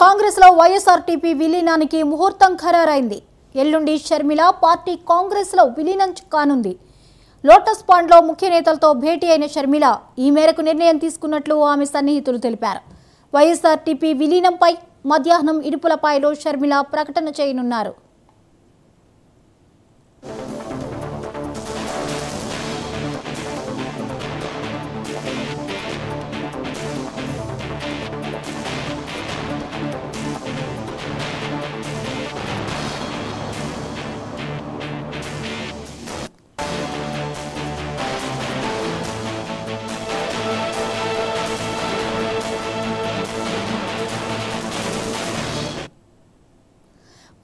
కాంగ్రెస్ లో వైఎస్ఆర్టీపీ విలీనానికి ముహూర్తం ఖరారైంది. ఎల్లుండి షర్మిల పార్టీ కాంగ్రెస్ లో విలీనం కానుంది. లోటస్ పాండ్ లో ముఖ్య నేతలతో భేటీ అయిన షర్మిల ఈ మేరకు నిర్ణయం తీసుకున్నట్లు ఆమె సన్నిహితులు తెలిపారు. వైఎస్ఆర్టీపీ విలీనంపై మధ్యాహ్నం ఇడుపులపాయలో షర్మిల ప్రకటన చేయనున్నారు.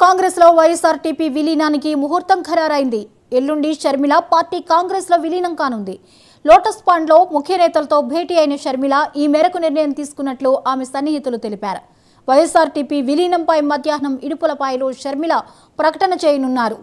కాంగ్రెస్ లో వైఎస్ఆర్టీపీ విలీనానికి ముహూర్తం ఖరారైంది. ఎల్లుండి షర్మిల పార్టీ కాంగ్రెస్ లో విలీనం కానుంది. లోటస్ పాండ్ లో ముఖ్య నేతలతో భేటీ అయిన షర్మిల ఈ మేరకు నిర్ణయం తీసుకున్నట్లు ఆమె సన్నిహితులు తెలిపారు. వైఎస్ఆర్టీపీ విలీనంపై మధ్యాహ్నం ఇడుపులపాయలో షర్మిల ప్రకటన చేయనున్నారు.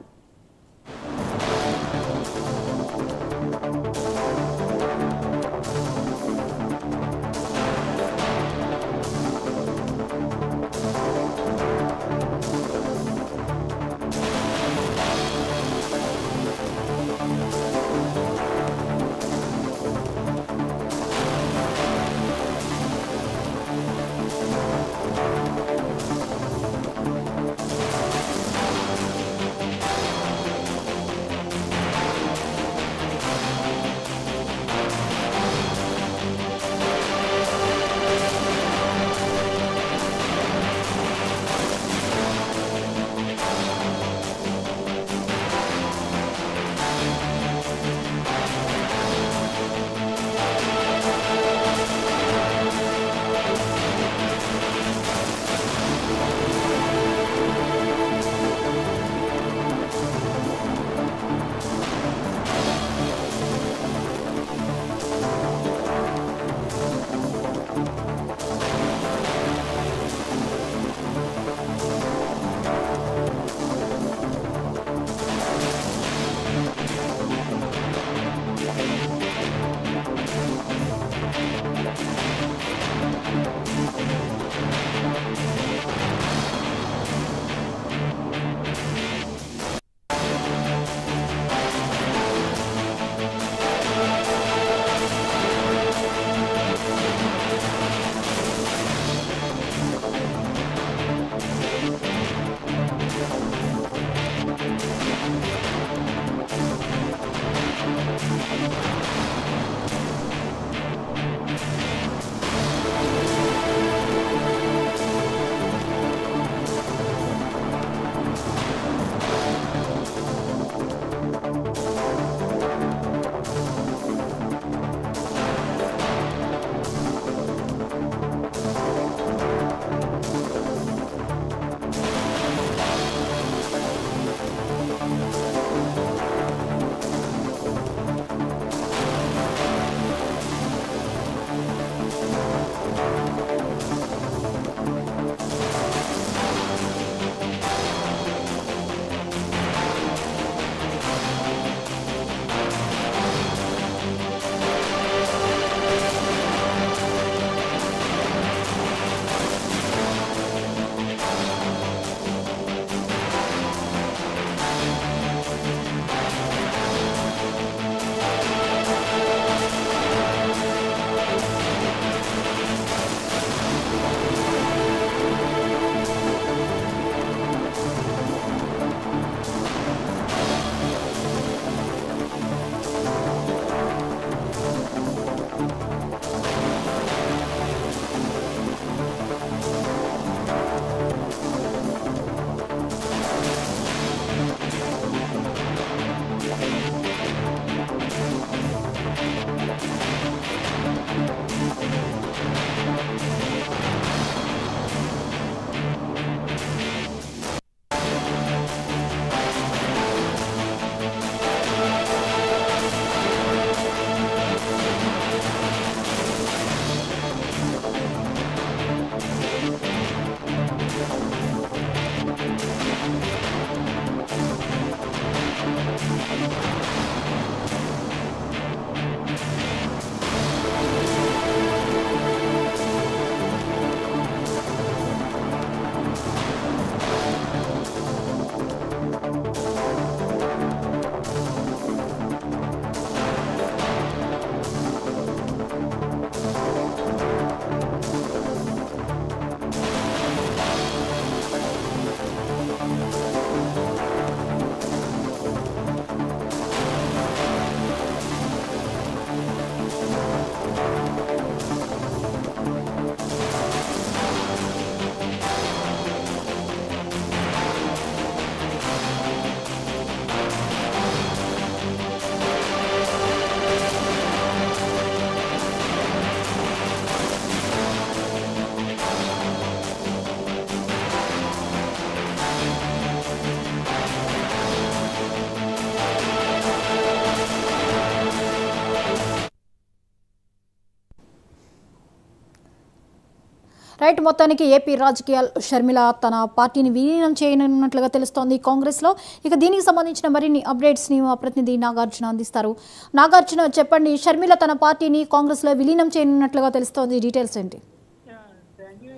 రైట్, మొత్తానికి ఏపీ రాజకీయాలు షర్మిల తన పార్టీని విలీనం చేయనున్నట్లుగా తెలుస్తోంది కాంగ్రెస్లో. ఇక దీనికి సంబంధించిన మరిన్ని అప్డేట్స్ని మా ప్రతినిధి నాగార్జున అందిస్తారు. నాగార్జున, చెప్పండి, షర్మిల తన పార్టీని కాంగ్రెస్లో విలీనం చేయనున్నట్లుగా తెలుస్తోంది, డీటెయిల్స్ ఏంటి?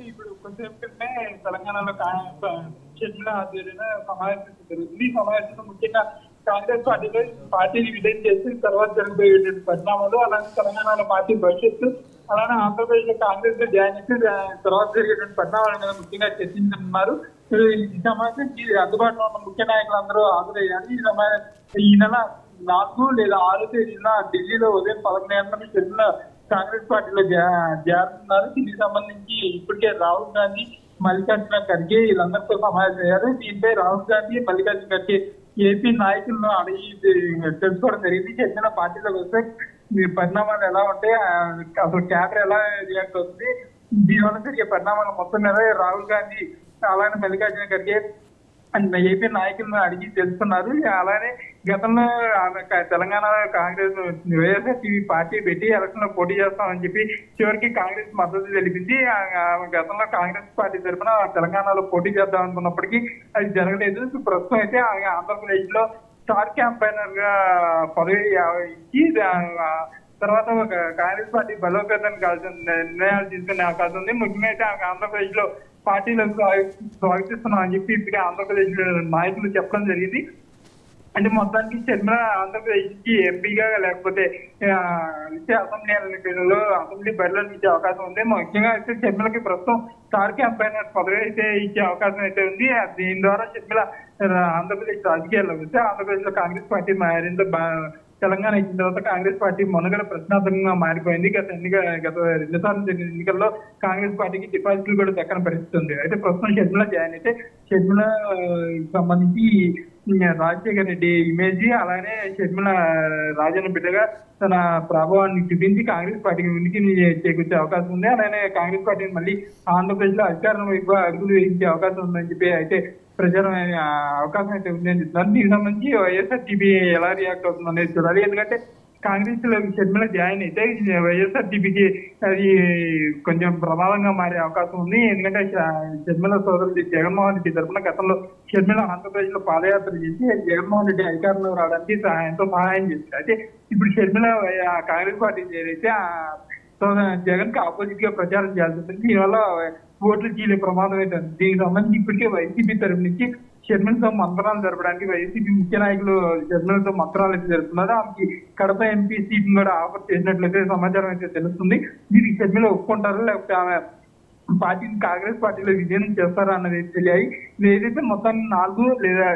ఇప్పుడు కొంచెం తెలంగాణలో షర్మిల ఆధ్వర్యంలో సమావేశం జరుగుతుంది. ఈ సమావేశంలో ముఖ్యంగా కాంగ్రెస్ పార్టీని విలీనం చేసి తర్వాత జరగబోయే పరిణామాలు, అలానే తెలంగాణలో పార్టీ భవిష్యత్తు, అలానే ఆంధ్రప్రదేశ్ లో కాంగ్రెస్ లో జాయిన్ అయితే తర్వాత జరిగేటువంటి పరిణామాల మీద ముఖ్యంగా చర్చించనున్నారు. ఈ సమావేశానికి అందుబాటులో ఉన్న ముఖ్య నాయకులందరూ హాజరయ్యారు. ఈ నెల 4 లేదా 6 తేదీన ఢిల్లీలో ఉదయం 11 గంటలకు షర్మిల కాంగ్రెస్ పార్టీలో చేరుతున్నారు. దీనికి సంబంధించి ఇప్పటికే రాహుల్ గాంధీ, మల్లికార్జున ఖర్గే వీళ్ళందరితో సమావేశం అయ్యారు. దీనిపై రాహుల్ గాంధీ, మల్లికార్జున ఖర్గే ఏపీ నాయకులను అడిగి తెలుసుకోవడం జరిగింది. షర్మిల పార్టీలోకి వస్తే పరిణామాలు ఎలా ఉంటాయి, అసలు క్యాడర్ ఎలా రియాక్ట్ అవుతుంది, దీనివల్ల జరిగే పరిణామాలు మొత్తం మీద రాహుల్ గాంధీ అలానే మల్లికార్జున ఖర్గే ఏపీ నాయకులను అడిగి తెలుసుకున్నారు. అలానే గతంలో తెలంగాణలో కాంగ్రెస్ వైఎస్ఆర్సీపీ పార్టీ పెట్టి ఎలక్షన్ లో పోటీ చేస్తామని చెప్పి చివరికి కాంగ్రెస్ మద్దతు తెలిపింది. గతంలో కాంగ్రెస్ పార్టీ తరఫున తెలంగాణలో పోటీ చేద్దాం అనుకున్నప్పటికీ అది జరగలేదు. ప్రస్తుతం అయితే ఆంధ్రప్రదేశ్ లో స్టార్ క్యాంపైనర్ గా పదవి ఇచ్చి తర్వాత ఒక కాంగ్రెస్ పార్టీ బలోపేతానికి కావాల్సిన నిర్ణయాలు తీసుకునే అవకాశం ఉంది. ముఖ్యంగా అయితే ఆంధ్రప్రదేశ్ లో పార్టీలకు స్వాగతిస్తున్నాం అని చెప్పి ఇప్పటికే ఆంధ్రప్రదేశ్ నాయకులు చెప్పడం జరిగింది. అంటే మొత్తానికి షర్మిల ఆంధ్రప్రదేశ్ కి ఎంపీగా లేకపోతే అసెంబ్లీ ఎన్నికల్లో అసెంబ్లీ బరిలో ఇచ్చే అవకాశం ఉంది. ముఖ్యంగా అయితే షర్మిలకి ప్రస్తుతం స్టార్ క్యాంపైనర్ పదవి అయితే ఇచ్చే అవకాశం అయితే ఉంది. దీని ద్వారా షర్మిల ఆంధ్రప్రదేశ్ రాజకీయాల్లో వస్తే ఆంధ్రప్రదేశ్ లో కాంగ్రెస్ పార్టీ మరింత తెలంగాణ ఇచ్చిన తర్వాత కాంగ్రెస్ పార్టీ మనుగడ ప్రశ్నార్థకంగా మారిపోయింది. గత 2 సార్లు జరిగిన ఎన్నికల్లో కాంగ్రెస్ పార్టీకి డిపాజిట్లు కూడా దక్కన పరిస్థితి ఉంది. అయితే ప్రస్తుతం షర్మిల జాయిన్ అయితే షర్మిల సంబంధించి రాజశేఖర్ రెడ్డి ఇమేజ్, అలానే షర్మిల రాజన్న బిడ్డగా తన ప్రభావాన్ని చూపించి కాంగ్రెస్ పార్టీకి ఉనికిని చేకూర్చే అవకాశం ఉంది. అలానే కాంగ్రెస్ పార్టీని మళ్ళీ ఆంధ్రప్రదేశ్ లో అధికారం వైపు అడుగులు వేయించే అవకాశం ఉందని చెప్పి అయితే ప్రచారం అవకాశం అయితే ఉందని చెప్తున్నారు. దీనికి సంబంధించి వైఎస్ఆర్సీపీ ఎలా రియాక్ట్ అవుతుంది అనేది చూడాలి. ఎందుకంటే కాంగ్రెస్ లో షర్మిల జాయిన్ అయితే వైఎస్ఆర్సీపీకి అది కొంచెం ప్రమాదంగా మారే అవకాశం ఉంది. ఎందుకంటే షర్మిల సోదరుడు జగన్మోహన్ రెడ్డి తరఫున గతంలో షర్మిల ఆంధ్రప్రదేశ్ లో పాదయాత్ర చేసి జగన్మోహన్ రెడ్డి అధికారంలో రావడానికి ఎంతో సహాయం చేశారు. అయితే ఇప్పుడు షర్మిల కాంగ్రెస్ పార్టీ చేరైతే జగన్ కి ఆపోజిట్ గా ప్రచారం చేయాల్సి ఉంటుంది. దీనివల్ల ఓట్లు చీలే ప్రమాదం అయితే ఉంది. దీనికి సంబంధించి ఇప్పటికే వైసీపీ తరఫు నుంచి షర్మిలతో మంత్రాలు జరపడానికి వైసీపీ ముఖ్య నాయకులు షర్మిలతో మంత్రాలు అయితే జరుపుతున్నారు. ఆమెకి కడప ఎంపీ సీట్ కూడా ఆఫర్ చేసినట్లయితే సమాచారం అయితే తెలుస్తుంది. దీనికి షర్మిల ఒప్పుకుంటారు, లేకపోతే ఆమె పార్టీని కాంగ్రెస్ పార్టీలో విజయం చేస్తారా అన్నది తెలియాలి. ఏదైతే మొత్తాన్ని 4 లేదా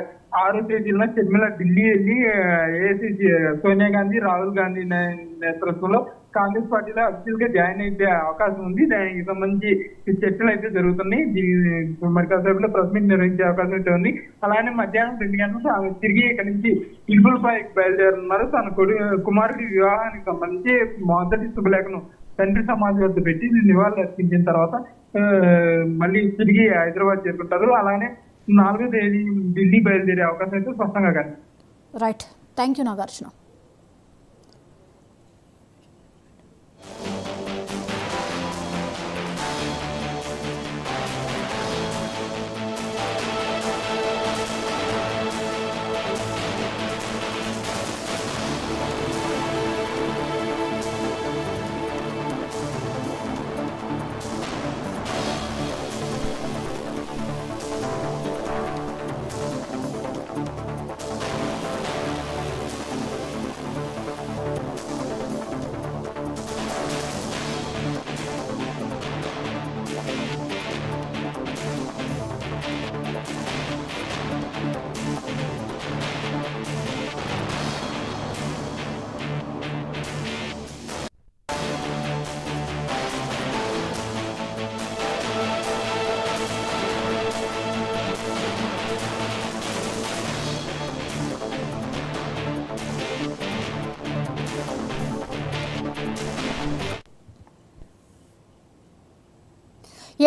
6 తేదీల్లో షర్మిల ఢిల్లీ వెళ్ళి ఏఐసీసీ సోనియా గాంధీ, రాహుల్ గాంధీ నేతృత్వంలో కాంగ్రెస్ పార్టీలో అఫీషియల్ గా జాయిన్ అయితే అవకాశం ఉంది. దానికి సంబంధించి చర్చలు అయితే జరుగుతున్నాయి. మరి కాసేపులో ప్రెస్ మీట్ నిర్వహించే అవకాశం అయితే ఉంది. అలానే మధ్యాహ్నం 2 గంటలకు ఆమె తిరిగి ఇక్కడి నుంచి ఇల్బుల్పాయకి బయలుదేరున్నారు. తన కుమారుడి వివాహానికి సంబంధించి మొదటి శుభలేఖను తండ్రి సమాధి వద్ద పెట్టి నివాళులు అర్పించిన తర్వాత మళ్ళీ తిరిగి హైదరాబాద్ చేరుకుంటారు. అలానే 4వ తేదీ ఢిల్లీ బయలుదేరే అవకాశం అయితే స్పష్టంగా కనిపిస్తుంది. Right, thank you Nagarjuna.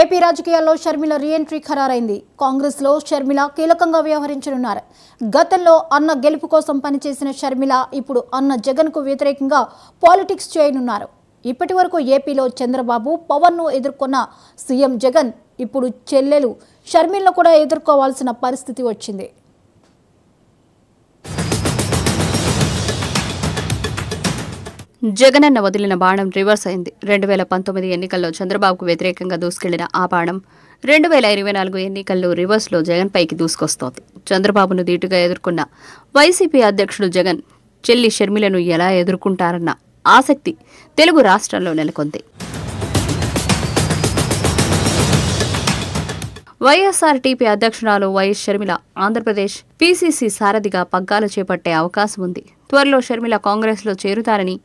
AP రాజకీయాల్లో షర్మిల రీఎంట్రీ ఖరారైంది. కాంగ్రెస్లో షర్మిల కీలకంగా వ్యవహరించనున్నారు. గతంలో అన్న గెలుపు కోసం పనిచేసిన షర్మిల ఇప్పుడు అన్న జగన్కు వ్యతిరేకంగా పాలిటిక్స్ చేయనున్నారు. ఇప్పటి వరకు ఏపీలో చంద్రబాబు పవన్ను ఎదుర్కొన్న సీఎం జగన్ ఇప్పుడు చెల్లెలు షర్మిలను కూడా ఎదుర్కోవాల్సిన పరిస్థితి వచ్చింది. జగనన్న వదిలిన బాణం రివర్స్ అయింది. 2019 ఎన్నికల్లో చంద్రబాబుకు వ్యతిరేకంగా దూసుకెళ్లిన ఆ బాణం 2024 ఎన్నికల్లో రివర్స్లో జగన్ పైకి దూసుకొస్తోంది. చంద్రబాబును ధీటుగా ఎదుర్కొన్న వైసీపీ అధ్యక్షుడు జగన్ చెల్లి షర్మిలను ఎలా ఎదుర్కొంటారన్న ఆసక్తి తెలుగు రాష్ట్రాల్లో నెలకొంది. వైఎస్ఆర్టీపీ అధ్యక్షురాలు వైఎస్ షర్మిల ఆంధ్రప్రదేశ్ పీసీసీ సారథిగా పగ్గాలు చేపట్టే అవకాశం ఉంది. త్వరలో షర్మిల కాంగ్రెస్లో చేరుతారని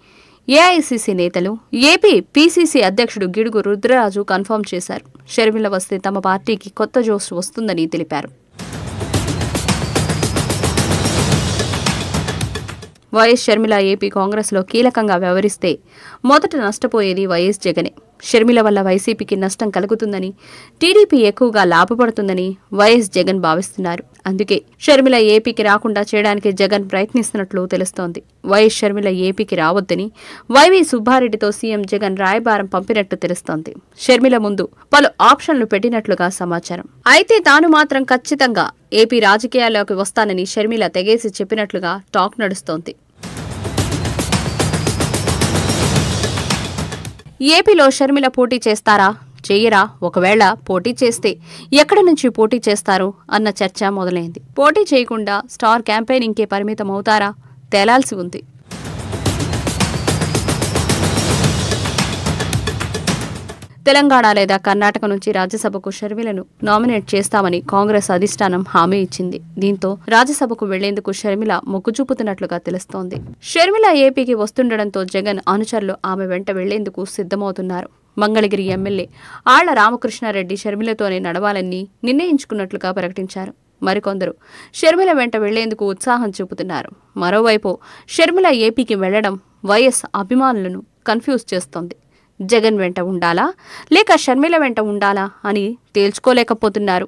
ఏఐసీసీ నేతలు, ఏపీ పీసీసీ అధ్యక్షుడు గిడుగు రుద్రరాజు కన్ఫర్మ్ చేశారు. షర్మిల వస్తే తమ పార్టీకి కొత్త జోష్ వస్తుందని తెలిపారు. వైఎస్ షర్మిల ఏపీ కాంగ్రెస్లో కీలకంగా వ్యవహరిస్తే మొదట నష్టపోయేది వైఎస్ జగనే. షర్మిల వల్ల వైసీపీకి నష్టం కలుగుతుందని, టీడీపీ ఎక్కువగా లాభపడుతుందని వైఎస్ జగన్ భావిస్తున్నారు. అందుకే షర్మిల ఏపీకి రాకుండా చేయడానికి జగన్ ప్రయత్నిస్తున్నట్లు తెలుస్తోంది. వైఎస్ షర్మిల ఏపీకి రావద్దని వైవి సుబ్బారెడ్డితో సీఎం జగన్ రాయబారం పంపినట్టు తెలుస్తోంది. షర్మిల ముందు పలు ఆప్షన్లు పెట్టినట్లుగా సమాచారం. అయితే తాను మాత్రం ఖచ్చితంగా ఏపీ రాజకీయాల్లోకి వస్తానని షర్మిల తెగేసి చెప్పినట్లుగా టాక్ నడుస్తోంది. ఏపీలో షర్మిల పోటీ చేస్తారా, చెయ్యరా? ఒకవేళ పోటీ చేస్తే ఎక్కడి నుంచి పోటీ చేస్తారు అన్న చర్చ మొదలైంది. పోటీ చేయకుండా స్టార్ క్యాంపెయినింగ్కే పరిమితం అవుతారా? తేలాల్సి ఉంది. తెలంగాణ లేదా కర్ణాటక నుంచి రాజ్యసభకు షర్మిలను నామినేట్ చేస్తామని కాంగ్రెస్ అధిష్టానం హామీ ఇచ్చింది. దీంతో రాజ్యసభకు వెళ్లేందుకు షర్మిల మొగ్గు చూపుతున్నట్లుగా తెలుస్తోంది. షర్మిల ఏపీకి వస్తుండటంతో జగన్ అనుచరులు ఆమె వెంట వెళ్లేందుకు సిద్ధమవుతున్నారు. మంగళగిరి ఎమ్మెల్యే ఆళ్ల రామకృష్ణారెడ్డి షర్మిలతోనే నడవాలని నిర్ణయించుకున్నట్లుగా ప్రకటించారు. మరికొందరు షర్మిల వెంట వెళ్లేందుకు ఉత్సాహం చూపుతున్నారు. మరోవైపు షర్మిల ఏపీకి వెళ్లడం వైఎస్ అభిమానులను కన్ఫ్యూజ్ చేస్తోంది. జగన్ వెంట ఉండాలా లేక షర్మిల వెంట ఉండాలా అని తేల్చుకోలేకపోతున్నారు.